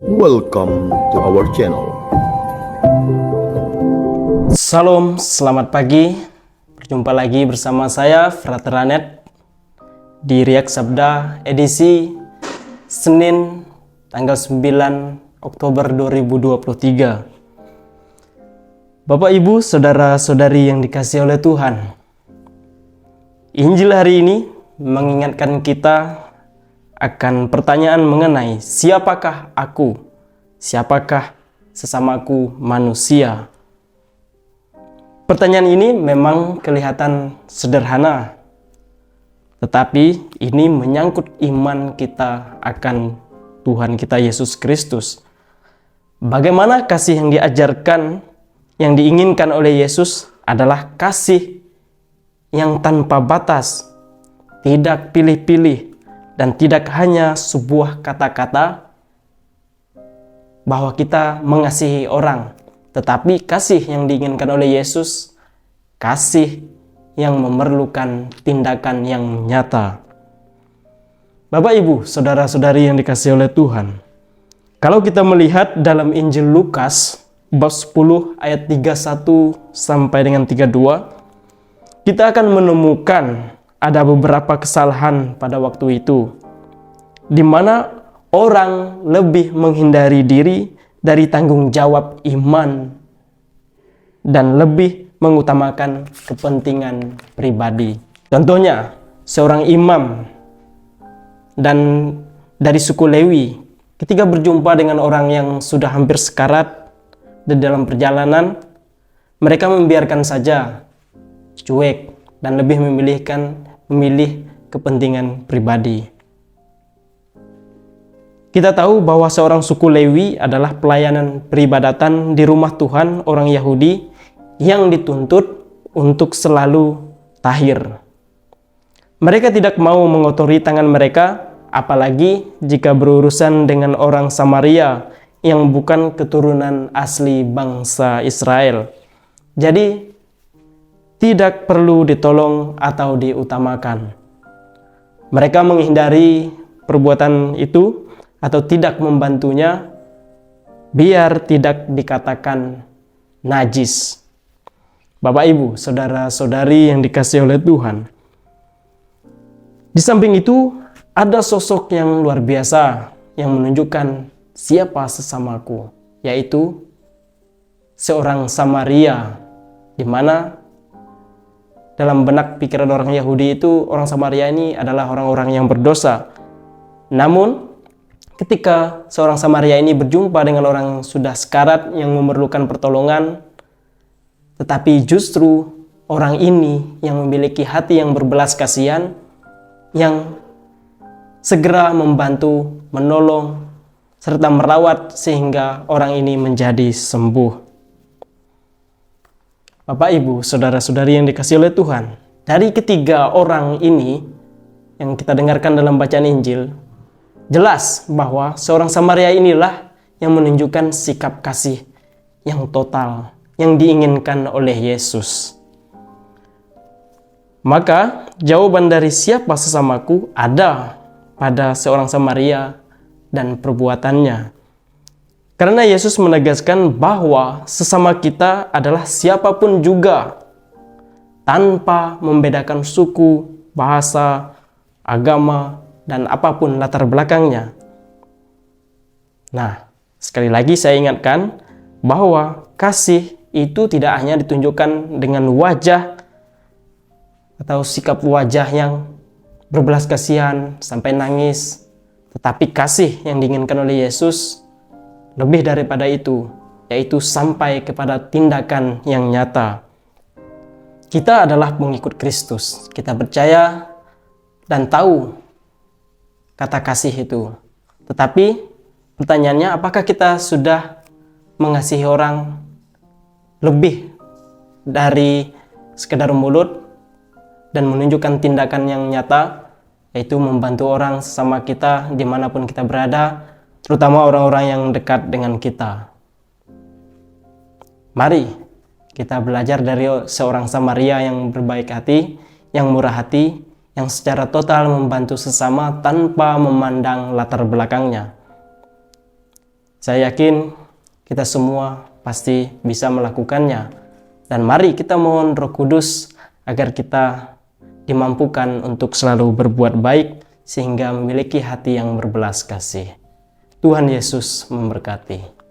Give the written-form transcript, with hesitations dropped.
Welcome to our channel. Salam, selamat pagi. Berjumpa lagi bersama saya, Frater Anet, di Riak Sabda edisi Senin tanggal 9 Oktober 2023. Bapak, Ibu, Saudara-saudari yang dikasihi oleh Tuhan, Injil hari ini mengingatkan kita akan pertanyaan mengenai siapakah aku? Siapakah sesamaku manusia? Pertanyaan ini memang kelihatan sederhana, tetapi ini menyangkut iman kita akan Tuhan kita Yesus Kristus. Bagaimana kasih yang diajarkan, yang diinginkan oleh Yesus adalah kasih yang tanpa batas, tidak pilih-pilih, dan tidak hanya sebuah kata-kata bahwa kita mengasihi orang, tetapi kasih yang diinginkan oleh Yesus, kasih yang memerlukan tindakan yang nyata. Bapak, Ibu, Saudara-saudari yang dikasihi oleh Tuhan, kalau kita melihat dalam Injil Lukas bab 10 ayat 31 sampai dengan 32, kita akan menemukan ada beberapa kesalahan pada waktu itu, di mana orang lebih menghindari diri dari tanggung jawab iman dan lebih mengutamakan kepentingan pribadi. Contohnya, seorang imam dan dari suku Lewi ketika berjumpa dengan orang yang sudah hampir sekarat di dalam perjalanan, mereka membiarkan saja, cuek, dan lebih memilih kepentingan pribadi. Kita tahu bahwa seorang suku Lewi adalah pelayanan peribadatan di rumah Tuhan orang Yahudi yang dituntut untuk selalu tahir. Mereka tidak mau mengotori tangan mereka, apalagi jika berurusan dengan orang Samaria yang bukan keturunan asli bangsa Israel. Jadi, tidak perlu ditolong atau diutamakan. Mereka menghindari perbuatan itu atau tidak membantunya biar tidak dikatakan najis. Bapak, Ibu, Saudara-saudari yang dikasihi oleh Tuhan, di samping itu ada sosok yang luar biasa yang menunjukkan siapa sesamaku, yaitu seorang Samaria, di mana dalam benak pikiran orang Yahudi itu orang Samaria ini adalah orang-orang yang berdosa. Namun ketika seorang Samaria ini berjumpa dengan orang sudah sekarat yang memerlukan pertolongan, tetapi justru orang ini yang memiliki hati yang berbelas kasihan, yang segera membantu, menolong, serta merawat sehingga orang ini menjadi sembuh. Bapak, Ibu, Saudara-saudari yang dikasihi oleh Tuhan, dari ketiga orang ini yang kita dengarkan dalam bacaan Injil, jelas bahwa seorang Samaria inilah yang menunjukkan sikap kasih yang total yang diinginkan oleh Yesus. Maka jawaban dari siapa sesamaku ada pada seorang Samaria dan perbuatannya. Karena Yesus menegaskan bahwa sesama kita adalah siapapun juga, tanpa membedakan suku, bahasa, agama, dan apapun latar belakangnya. Nah, sekali lagi saya ingatkan bahwa kasih itu tidak hanya ditunjukkan dengan wajah atau sikap wajah yang berbelas kasihan sampai nangis, tetapi kasih yang diinginkan oleh Yesus lebih daripada itu, yaitu sampai kepada tindakan yang nyata. Kita adalah pengikut Kristus. Kita percaya dan tahu kata kasih itu. Tetapi pertanyaannya, apakah kita sudah mengasihi orang lebih dari sekedar mulut dan menunjukkan tindakan yang nyata, yaitu membantu orang sesama kita dimanapun kita berada, terutama orang-orang yang dekat dengan kita. Mari kita belajar dari seorang Samaria yang berbaik hati, yang murah hati, yang secara total membantu sesama tanpa memandang latar belakangnya. Saya yakin kita semua pasti bisa melakukannya. Dan mari kita mohon Roh Kudus agar kita dimampukan untuk selalu berbuat baik sehingga memiliki hati yang berbelas kasih. Tuhan Yesus memberkati.